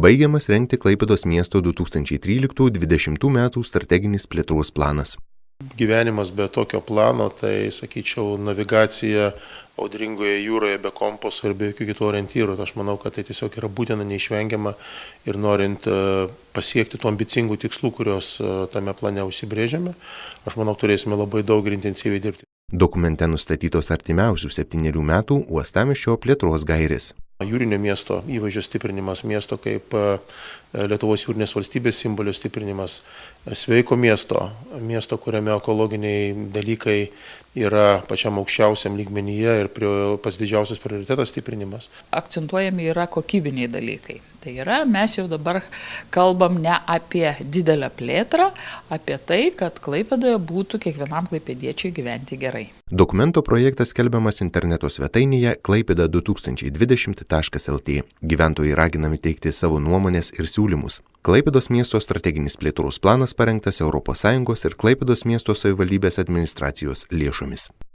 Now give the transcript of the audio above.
Baigiamas rengti Klaipėdos miesto 2013-2020 metų strateginis plėtros planas. Gyvenimas be tokio plano, tai, sakyčiau, navigacija audringoje jūroje be kompaso ir be jokių kitų orientyrų. Aš manau, kad tai tiesiog yra būtina, neišvengiama ir norint pasiekti tų ambicingų tikslų, kuriuos tame plane užsibrėžėme, aš manau, turėsime labai daug ir intensyviai dirbti. Dokumente nustatytos artimiausių 7 metų uostamiesčio plėtros gairės. Jūrinio miesto įvaizdžio stiprinimas, miesto kaip Lietuvos jūrinės valstybės simbolio stiprinimas, sveiko miesto, kuriame ekologiniai dalykai yra pačiam aukščiausiam lygmenyje ir pats didžiausias prioritetas stiprinimas. Akcentuojami yra kokybiniai dalykai. Tai yra, mes jau dabar kalbam ne apie didelę plėtrą, apie tai, kad Klaipėdoje būtų kiekvienam klaipėdiečiui gyventi gerai. Dokumento projektas skelbiamas interneto svetainėje klaipėda2020.lt. Gyventojai raginami teikti savo nuomonės ir siūlymus. Klaipėdos miesto strateginis plėtros planas parengtas ES ir Klaipėdos miesto savivaldybės administracijos lėšomis.